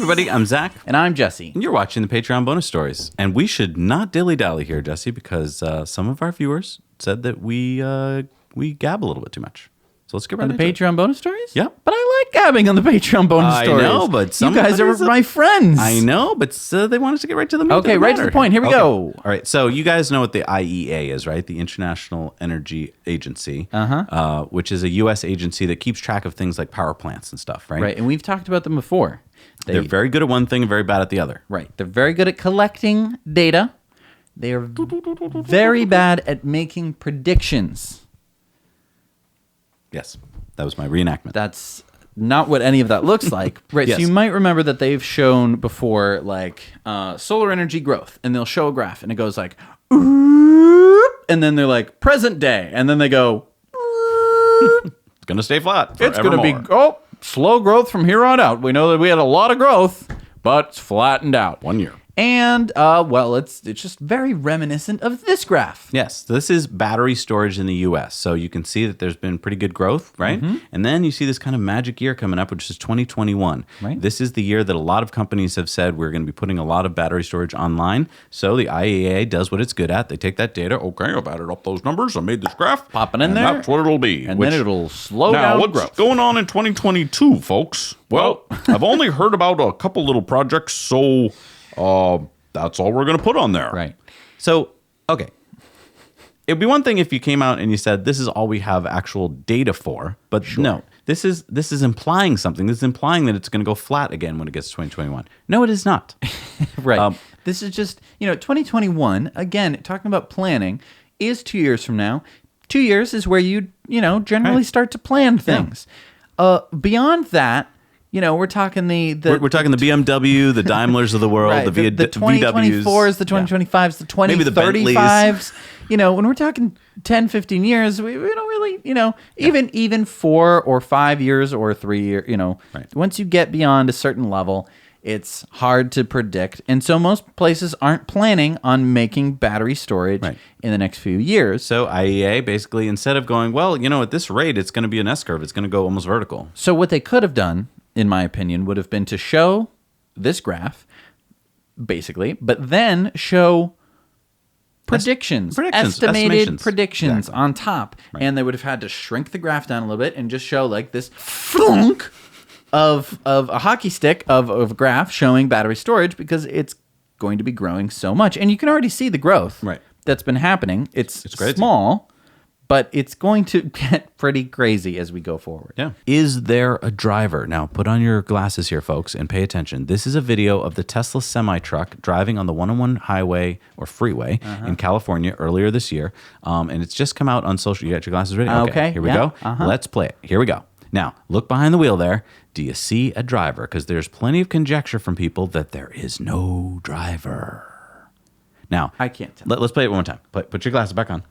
everybody, I'm Zach. And I'm Jesse. And you're watching the Patreon bonus stories. And we should not dilly-dally here, Jesse, because some of our viewers said that we gab a little bit too much. So let's get right On the into it. Patreon bonus stories? Yeah. But I like gabbing on the Patreon bonus I stories. know, but you guys are my friends. I know, but they want us to get right to the meat. Okay, right to the point. Here we go. All right, so you guys know what the IEA is, right? The International Energy Agency, which is a U.S. agency that keeps track of things like power plants and stuff, right? Right, and we've talked about them before. They're very good at one thing and very bad at the other. Right. They're very good at collecting data. They are very bad at making predictions. Yes, that was my reenactment. That's not what any of that looks like. Right. Yes. So you might remember that they've shown before, like, solar energy growth, and they'll show a graph, and it goes like, "Oop," and then they're like, present day, and then they go, It's going to stay flat. it's going to be, forevermore. slow growth from here on out. We know that we had a lot of growth, but it's flattened out. 1 year. And, well, it's just very reminiscent of this graph. Yes, this is battery storage in the U.S. So you can see that there's been pretty good growth, right? And then you see this kind of magic year coming up, which is 2021. Right. This is the year that a lot of companies have said we're going to be putting a lot of battery storage online. So the IEA does what it's good at. They take that data. Okay, I've added up those numbers. I made this graph. Pop it in and there. That's what it'll be. And then it'll slow now, down what's growth. going on in 2022, folks? Well, I've only heard about a couple little projects, so that's all we're going to put on there. Right. So, okay. It'd be one thing if you came out and you said, this is all we have actual data for. But no, this is implying something. This is implying that it's going to go flat again when it gets to 2021. No, it is not. Right. This is just, 2021, again, talking about planning, is 2 years from now. 2 years is where you generally Right. start to plan things. Beyond that, we're talking We're talking the BMW, the Daimlers of the world, right, the, the VWs. 2024s, the 2025s, the Maybe the 2035s. When we're talking 10, 15 years, we don't really, even 4 or 5 years or 3 years, Right. once you get beyond a certain level, it's hard to predict. And so most places aren't planning on making battery storage Right. in the next few years. So IEA basically, instead of going, well, at this rate, it's going to be an S-curve. It's going to go almost vertical. So what they could have done, in my opinion, would have been to show this graph, basically, but then show predictions, estimated estimations. predictions Exactly. on top. Right. And they would have had to shrink the graph down a little bit and just show like this flunk of a hockey stick of a graph showing battery storage, because it's going to be growing so much. And you can already see the growth Right. that's been happening. It's crazy. small, but it's going to get pretty crazy as we go forward. Yeah. Is there a driver? Now, put on your glasses here, folks, and pay attention. This is a video of the Tesla semi-truck driving on the 101 highway or freeway in California earlier this year. And it's just come out on social. You got your glasses ready? Okay, Here we yeah, go. Let's play it. Here we go. Now, look behind the wheel there. Do you see a driver? Because there's plenty of conjecture from people that there is no driver. Now, I can't tell. Let's play it one more time. Put your glasses back on.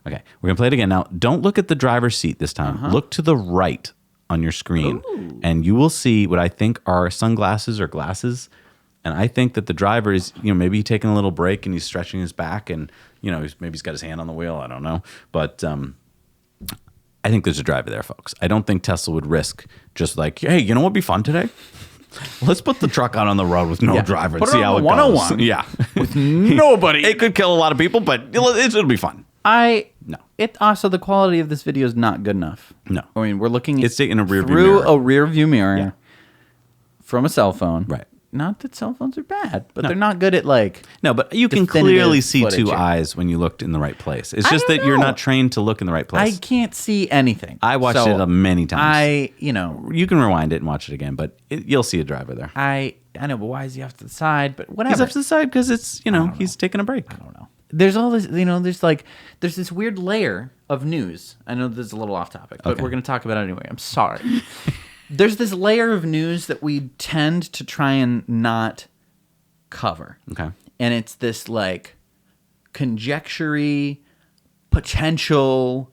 Okay, we're going to play it again. Now, don't look at the driver's seat this time. Look to the right on your screen, and you will see what I think are sunglasses or glasses. And I think that the driver is, maybe he's taking a little break and he's stretching his back, and, maybe he's got his hand on the wheel. I don't know. But I think there's a driver there, folks. I don't think Tesla would risk just like, hey, you know what would be fun today? Let's put the truck out on the road with no driver and Put it see on how the it goes. 101. Yeah. With nobody. It could kill a lot of people, but it'll be fun. No. It also, the quality of this video is not good enough. No. I mean, we're looking It's in a rear view through mirror. a rear view mirror Yeah. from a cell phone. Right. Not that cell phones are bad, but they're not good at like. No, but you can definitive clearly see footage two here. eyes when you looked in the right place. It's I just don't that you're know. not trained to look in the right I place. can't see anything. I watched So it many times. You can rewind it and watch it again, but you'll see a driver there. I know, but why is he off to the side? But whatever. He's up to the side because it's, he's taking a break. I don't know. There's all this, there's this weird layer of news. I know this is a little off topic, but Okay. we're going to talk about it anyway. I'm sorry. There's this layer of news that we tend to try and not cover. Okay. And it's this like conjecture-y, potential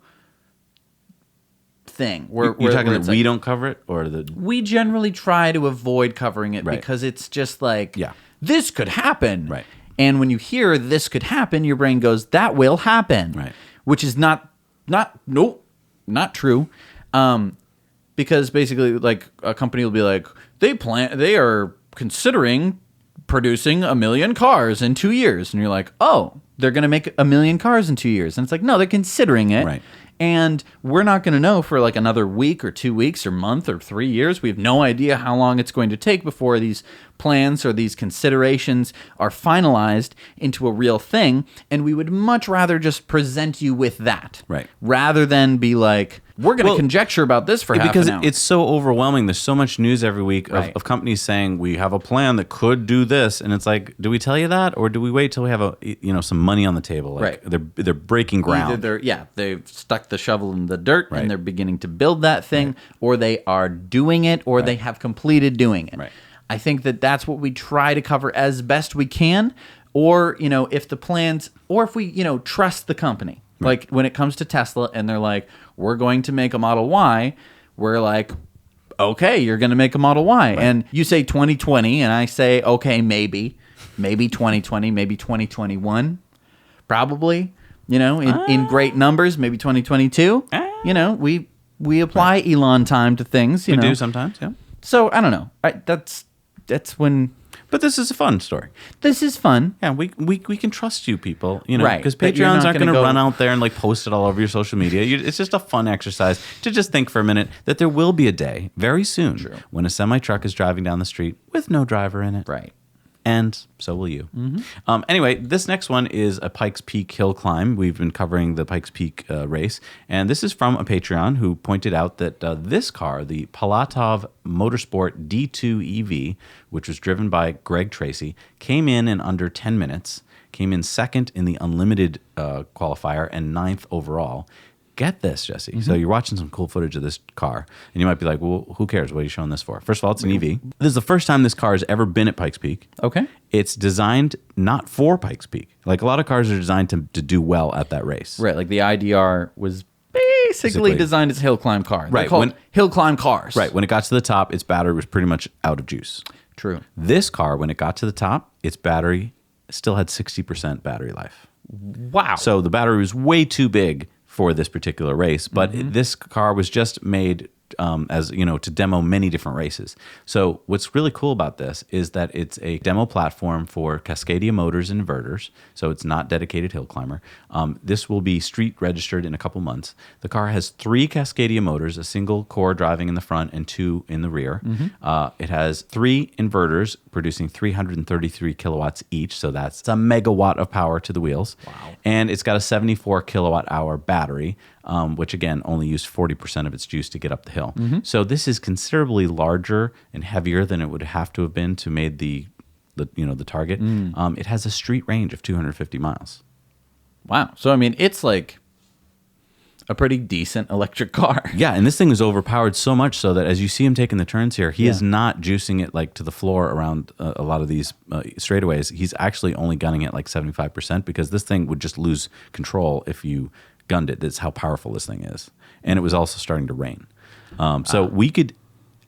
thing. You're talking that we don't cover it, or the we generally try to avoid covering it Right. because it's just like, Yeah. this could happen. Right. And when you hear this could happen, your brain goes, that will happen. Right. Which is not true. Because basically, like, a company will be like, they are considering producing 1 million cars in 2 years. And you're like, oh, they're going to make 1 million cars in 2 years. And it's like, no, they're considering it. Right. And we're not going to know for like another week or 2 weeks or month or 3 years. We have no idea how long it's going to take before these plans or these considerations are finalized into a real thing. And we would much rather just present you with that. Right. Rather than be like, we're going to conjecture about this for half because an hour. it's so overwhelming. There's so much news every week Right. of companies saying we have a plan that could do this, and it's like, do we tell you that, or do we wait till we have some money on the table? Like, Right. They're breaking ground. Either they've stuck the shovel in the dirt Right. and they're beginning to build that thing, or they are doing it, or they have completed doing it. Right. I think that that's what we try to cover as best we can, or if the plans, or if we trust the company. Like when it comes to Tesla, and they're like, we're going to make a Model Y, we're like, okay, you're going to make a Model Y, and you say 2020, and I say, okay, maybe 2020, maybe 2021. Probably, in great numbers, maybe 2022. We apply Elon time to things. We do sometimes, yeah. So I don't know. That's when But this is a fun story. this is fun. Yeah, we can trust you, people. Right, because but you're Patreons not aren't gonna going to go- run out there and like post it all over your social media. It's just a fun exercise to just think for a minute that there will be a day very soon when a semi truck is driving down the street with no driver in it. Right. And so will you. Anyway, this next one is a Pikes Peak hill climb. We've been covering the Pikes Peak race. And this is from a Patreon who pointed out that this car, the Palatov Motorsport D2 EV, which was driven by Greg Tracy, came in under 10 minutes, came in second in the Unlimited qualifier and ninth overall. Get this, Jesse. So you're watching some cool footage of this car, and you might be like, well, who cares? What are you showing this for? First of all, it's an EV. This is the first time this car has ever been at Pikes Peak. Okay. It's designed not for Pikes Peak. Like a lot of cars are designed to do well at that race. Right. Like the IDR was basically designed as hill climb car. Right, They're called when- hill climb cars. Right. When it got to the top, its battery was pretty much out of juice. True. This car, when it got to the top, its battery still had 60% battery life. Wow. So the battery was way too big for this particular race, but this car was just made as to demo many different races. So what's really cool about this is that it's a demo platform for Cascadia motors and inverters. So it's not dedicated hill climber. This will be street registered in a couple months. The car has 3 Cascadia motors, a single core driving in the front and 2 in the rear. It has 3 inverters producing 333 kilowatts each. So that's a megawatt of power to the wheels. Wow. And it's got a 74 kilowatt hour battery, which again only used 40% of its juice to get up the hill. So this is considerably larger and heavier than it would have to have been to made the target. It has a street range of 250 miles. Wow. So, I mean, it's like a pretty decent electric car. Yeah, and this thing is overpowered so much so that as you see him taking the turns here, he is not juicing it like to the floor around a lot of these straightaways. He's actually only gunning it like 75% because this thing would just lose control if you gunned it. That's how powerful this thing is. And it was also starting to rain. So we could,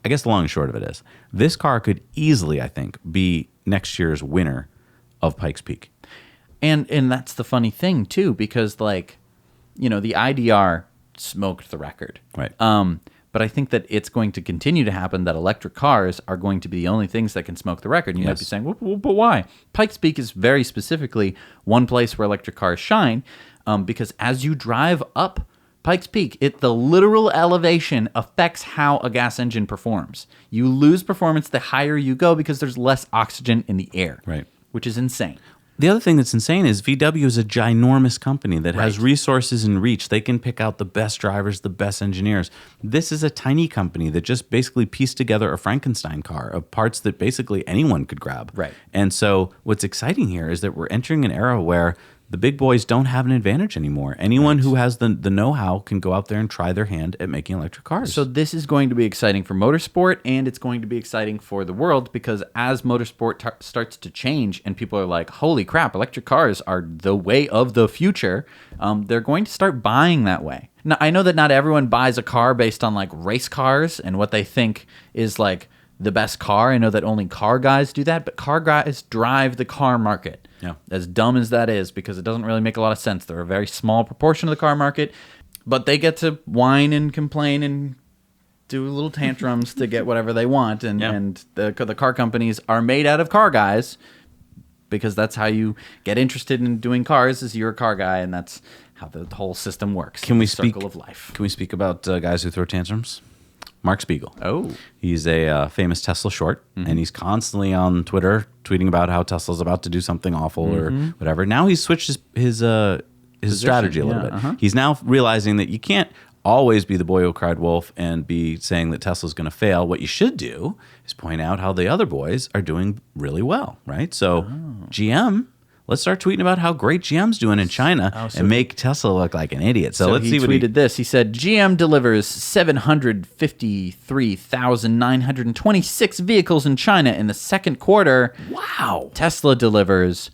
I guess the long and short of it is, this car could easily, I think, be next year's winner of Pikes Peak. And that's the funny thing, too, because, the IDR smoked the record. Right. But I think that it's going to continue to happen that electric cars are going to be the only things that can smoke the record. And you might be saying, well, but why? Pikes Peak is very specifically one place where electric cars shine because as you drive up Pikes Peak, the literal elevation affects how a gas engine performs. You lose performance the higher you go because there's less oxygen in the air. Right. Which is insane. The other thing that's insane is VW is a ginormous company that has resources and reach. They can pick out the best drivers, the best engineers. This is a tiny company that just basically pieced together a Frankenstein car of parts that basically anyone could grab. Right. And so what's exciting here is that we're entering an era where the big boys don't have an advantage anymore. Anyone who has the know-how can go out there and try their hand at making electric cars. So this is going to be exciting for motorsport, and it's going to be exciting for the world because as motorsport starts to change and people are like, holy crap, electric cars are the way of the future, they're going to start buying that way. Now, I know that not everyone buys a car based on like race cars and what they think is like the best car. I know that only car guys do that, but car guys drive the car market. Yeah. As dumb as that is, because it doesn't really make a lot of sense. They're a very small proportion of the car market, but they get to whine and complain and do little tantrums to get whatever they want, and Yeah. and the car companies are made out of car guys, because that's how you get interested in doing cars. Is you're a car guy, and that's how the whole system works. Can we The speak? circle of life? Can we speak about guys who throw tantrums? Mark Spiegel. Oh, He's a famous Tesla short, and he's constantly on Twitter tweeting about how Tesla's about to do something awful or whatever. Now he's switched his strategy a little yeah, bit. He's now realizing that you can't always be the boy who cried wolf and be saying that Tesla's going to fail. What you should do is point out how the other boys are doing really well, right? So GM, let's start tweeting about how great GM's doing in China and make Tesla look like an idiot. So let's he see what tweeted this. He said, GM delivers 753,926 vehicles in China in the second quarter. Wow. Tesla delivers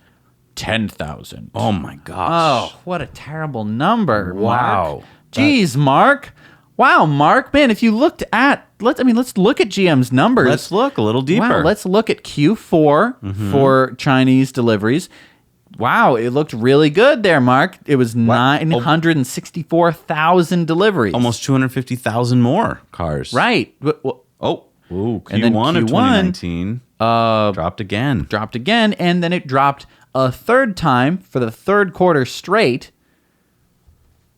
10,000. Oh my gosh. Oh, what a terrible number. Wow. Mark. Jeez, Mark. Wow, Mark. Man, if you looked at let's look at GM's numbers. Let's look a little deeper. Wow, let's look at Q4 for Chinese deliveries. Wow, it looked really good there, Mark. It was 964,000 deliveries. Almost 250,000 more cars. Right. Oh, ooh, Q1 And then of Q1, 2019 dropped again. Dropped again, and then it dropped a third time for the third quarter straight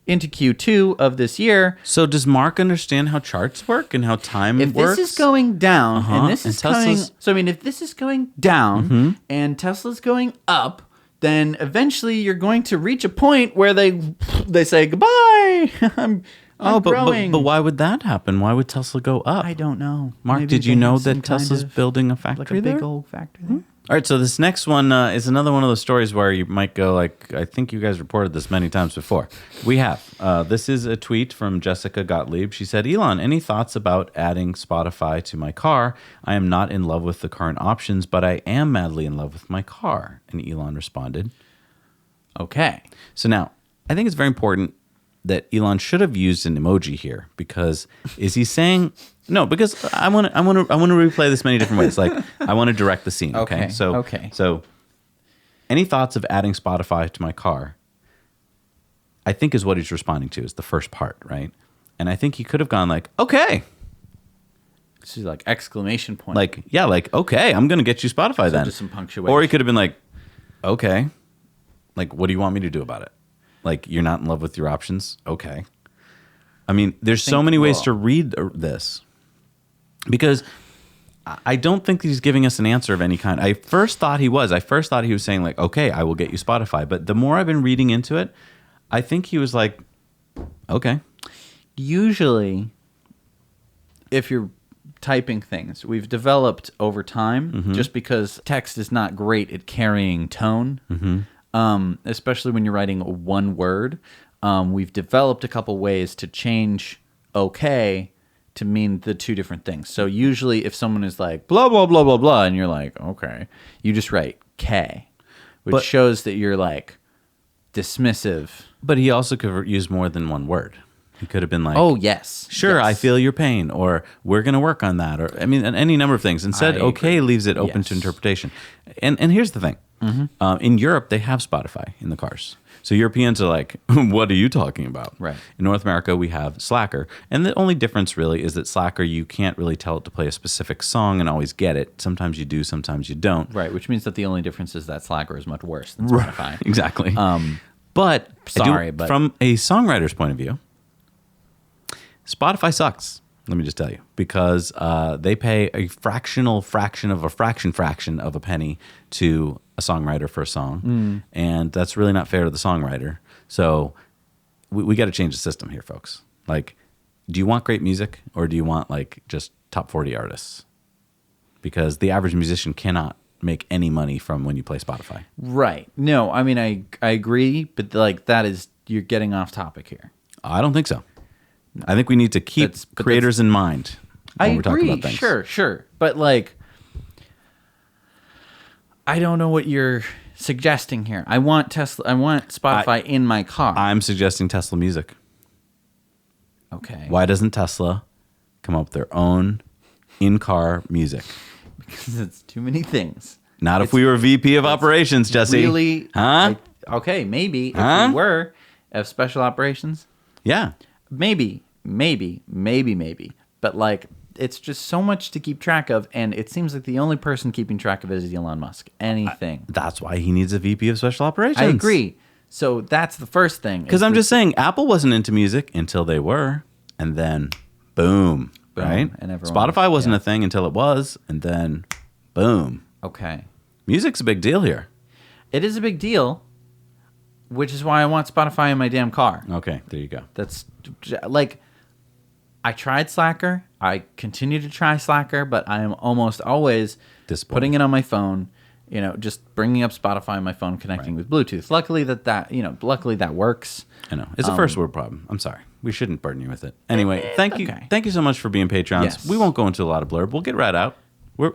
into Q2 of this year. So does Mark understand how charts work and how time If works? this is going down and this And is coming, Tesla's- so I mean, if this is going down and Tesla's going up, then eventually you're going to reach a point where they say goodbye. I'm growing. but why would that happen? Why would Tesla go up? I don't know. Mark, Maybe did you they know have some that kind Tesla's of- building a like factory a big there? old factory there? All right, so this next one is another one of those stories where you might go like, I think you guys reported this many times before. We have. This is a tweet from Jessica Gottlieb. She said, Elon, any thoughts about adding Spotify to my car? I am not in love with the current options, but I am madly in love with my car. And Elon responded. Okay. So now, I think it's very important that Elon should have used an emoji here, because is he saying no? Because I want to replay this many different ways. Like I want to direct the scene. Okay. Okay. So, any thoughts of adding Spotify to my car? I think is what he's responding to is the first part, right? And I think he could have gone like, okay, This is like exclamation point. like yeah, like okay, I'm gonna get you Spotify then. just some punctuation. Or he could have been like, okay, like what do you want me to do about it? Like you're not in love with your options? Okay. I mean, there's so many ways to read this, because I don't think he's giving us an answer of any kind. I first thought he was saying like, okay, I will get you Spotify. But the more I've been reading into it, I think he was like, okay. Usually, if you're typing things, we've developed over time, just because text is not great at carrying tone, especially when you're writing one word. We've developed a couple ways to change okay to mean the two different things. So usually if someone is like blah blah blah blah blah and you're like okay, you just write K, which But- shows that you're like dismissive. But he also could use more than one word. He could have been like, Oh yes, sure, I yes. feel your pain, or we're going to work on that, or I mean, any number of things. Instead, I okay agree. leaves it open to Yes. interpretation. And here's the thing: in Europe, they have Spotify in the cars, so Europeans are like, "What are you talking about?" Right. In North America, we have Slacker, and the only difference really is that Slacker, you can't really tell it to play a specific song and always get it. Sometimes you do, sometimes you don't. Right, which means that the only difference is that Slacker is much worse than Spotify. Exactly. But Sorry, but- from a songwriter's point of view, Spotify sucks. Let me just tell you, because they pay a fraction of a penny to a songwriter for a song, and that's really not fair to the songwriter. So we got to change the system here, folks. Like, do you want great music, or do you want like just top 40 artists? Because the average musician cannot make any money from when you play Spotify. Right. No, I mean I agree, but like that is you're getting off topic here. I don't think so. I think we need to keep But creators in mind when I we're talking agree. about things. Sure. But like I don't know what you're suggesting here. I want Spotify in my car. I'm suggesting Tesla Music. Okay. Why doesn't Tesla come up with their own in-car music? Because it's too many things. Not if we were VP of operations, Jesse. Really? Huh? Okay, maybe Huh? if we were of special operations. Yeah. Maybe. but like it's just so much to keep track of, and it seems like the only person keeping track of it is Elon Musk. Anything. That's why he needs a VP of Special Operations. I agree. So that's the first thing. Because I'm just saying, Apple wasn't into music until they were, and then boom, right? and everyone Spotify was, wasn't a thing until it was, and then boom. Okay. Music's a big deal here. It is a big deal, which is why I want Spotify in my damn car. Okay, there you go. That's like, I tried Slacker. I continue to try Slacker, but I am almost always Disappointed. putting it on my phone. You know, just bringing up Spotify on my phone, connecting with Bluetooth. Luckily that works. I know. It's a first world problem. I'm sorry. We shouldn't burden you with it. Anyway, thank you. okay. Thank you so much for being Patreons. Yes. We won't go into a lot of blurb. We'll get right out. We're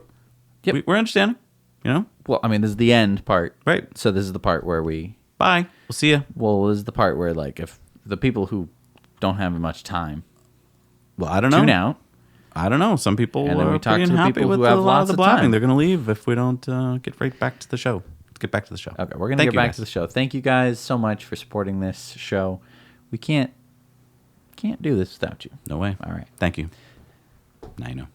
understanding, you know? Well, I mean, this is the end part. Right. So this is the part where we... Bye. We'll see you. Well, this is the part where, like, if the people who don't have much time Well, I don't know. tune out. I don't know. Some people And then we are talk pretty to the unhappy people with who a have lot of lots the of blabbing. time. They're going to leave if we don't get right back to the show. Let's get back to the show. Okay, we're going to Thank get you, back guys. to the show. Thank you guys so much for supporting this show. We can't do this without you. No way. All right. Thank you. Now you know.